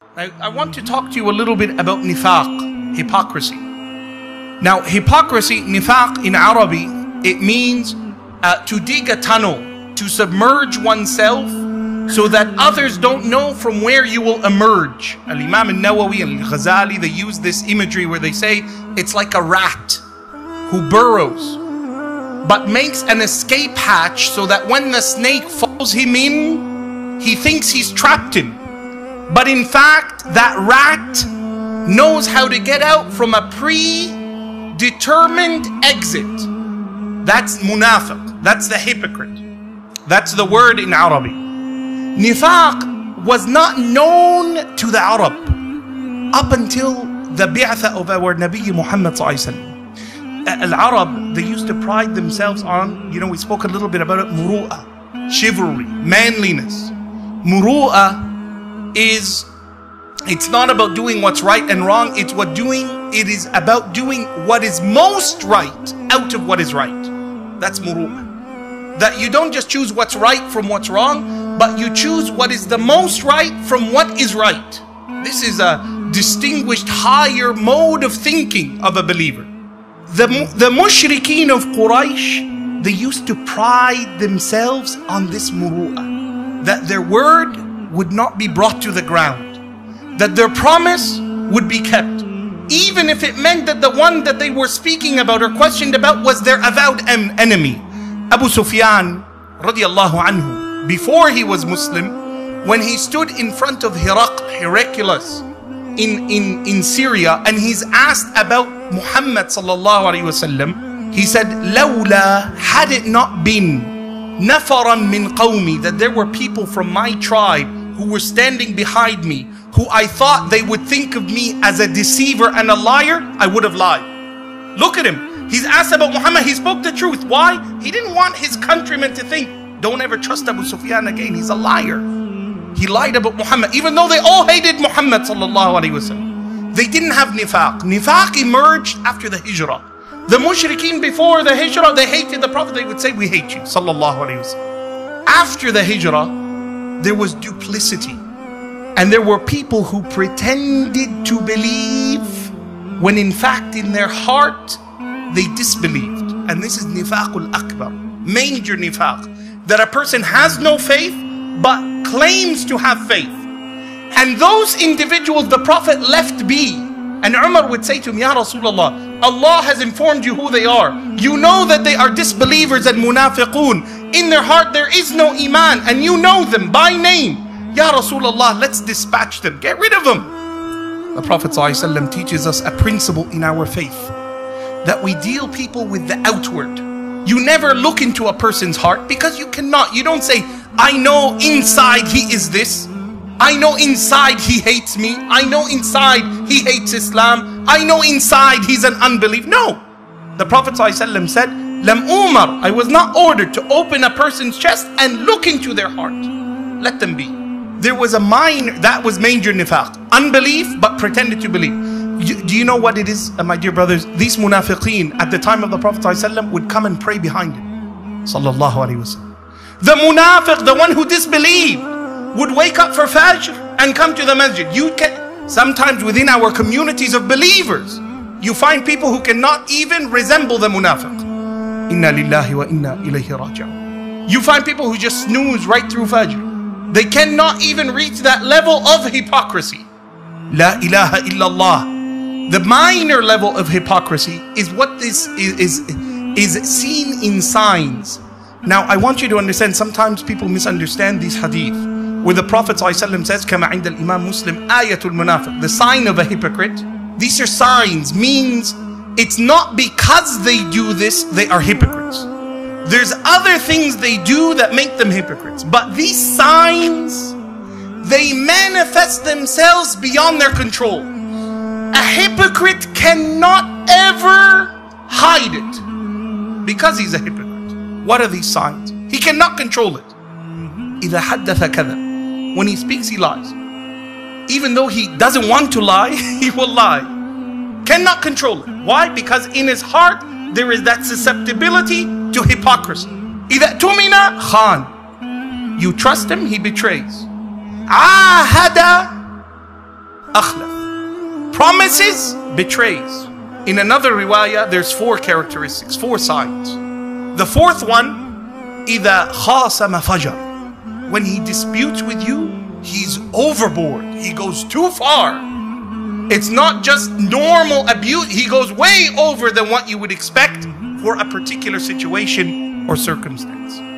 I want to talk to you a little bit about nifaq, hypocrisy. Now, hypocrisy, nifaq in Arabic, it means to dig a tunnel, to submerge oneself so that others don't know from where you will emerge. Al-Imam al-Nawawi and al-Ghazali, they use this imagery where they say it's like a rat who burrows but makes an escape hatch so that when the snake follows him in, he thinks he's trapped him. But in fact, that rat knows how to get out from a predetermined exit. That's munafiq. That's the hypocrite. That's the word in Arabic. Nifaq was not known to the Arab up until the bi'atha of our Nabi Muhammad sallallahu alaihi wasallam. Al-Arab, they used to pride themselves on, we spoke a little bit about it, muru'ah, chivalry, manliness. Muru'ah is, it's not about doing what's right and wrong, it is about doing what is most right out of what is right. That's muru'ah. That you don't just choose what's right from what's wrong, but you choose what is the most right from what is right. This is a distinguished higher mode of thinking of a believer. The mushrikeen of Quraysh, they used to pride themselves on this muru'ah, that their word would not be brought to the ground, that their promise would be kept, even if it meant that the one that they were speaking about or questioned about was their avowed enemy. Abu Sufyan radiallahu anhu, before he was Muslim, when he stood in front of Heraclius in Syria, and he's asked about Muhammad sallallahu alaihi wasallam, he said, "Lawla, had it not been nafaran min qawmi, that there were people from my tribe who were standing behind me, who I thought they would think of me as a deceiver and a liar, I would have lied." Look at him. He's asked about Muhammad. He spoke the truth. Why? He didn't want his countrymen to think, don't ever trust Abu Sufyan again. He's a liar. He lied about Muhammad, even though they all hated Muhammad sallallahu alaihi wasallam. They didn't have nifaq. Nifaq emerged after the hijrah. The mushrikeen before the hijrah, they hated the Prophet. They would say, we hate you, sallallahu alaihi wasallam. After the hijrah, there was duplicity. And there were people who pretended to believe when in fact in their heart, they disbelieved. And this is nifaqul akbar, major nifaq. That a person has no faith, but claims to have faith. And those individuals the Prophet left be. And Umar would say to him, Ya Rasulullah, Allah has informed you who they are. You know that they are disbelievers and munafiqun. In their heart there is no iman, and you know them by name. Ya Rasulullah, let's dispatch them. Get rid of them. The Prophet ﷺ teaches us a principle in our faith, that we deal people with the outward. You never look into a person's heart, because you cannot. You don't say, I know inside he is this. I know inside he hates me. I know inside he hates Islam. I know inside he's an unbeliever. No. The Prophet ﷺ said, Lam umar, I was not ordered to open a person's chest and look into their heart. Let them be. There was a minor, that was major nifaq. Unbelief, but pretended to believe. Do you know what it is, my dear brothers? These munafiqeen at the time of the Prophet ﷺ would come and pray behind him. Sallallahu alaihi wasallam. The munafiq, the one who disbelieved, would wake up for Fajr and come to the masjid. Sometimes within our communities of believers, you find people who cannot even resemble the munafiq. Inna lillahi wa inna ilayhi raji'un. You find people who just snooze right through Fajr. They cannot even reach that level of hypocrisy. La ilaha illallah. The minor level of hypocrisy is what this is seen in signs. Now, I want you to understand, sometimes people misunderstand these hadith, where the Prophet ﷺ says, Kama inda al-Imam Muslim, ayatul munafiq, the sign of a hypocrite. These are signs, means it's not because they do this, they are hypocrites. There's other things they do that make them hypocrites. But these signs, they manifest themselves beyond their control. A hypocrite cannot ever hide it, because he's a hypocrite. What are these signs? He cannot control it. إِذَا حَدَّثَ كَذَبَ. When he speaks, he lies. Even though he doesn't want to lie, he will lie. Cannot control it. Why? Because in his heart, there is that susceptibility to hypocrisy. إِذَا تُمِنَ خَانَ. You trust him, he betrays. عَاهَدَ أخلف. Promises, betrays. In another riwayah, there's 4 characteristics, 4 signs. The 4th one, إذا خاصم فجر. When he disputes with you, he's overboard. He goes too far. It's not just normal abuse. He goes way over than what you would expect for a particular situation or circumstance.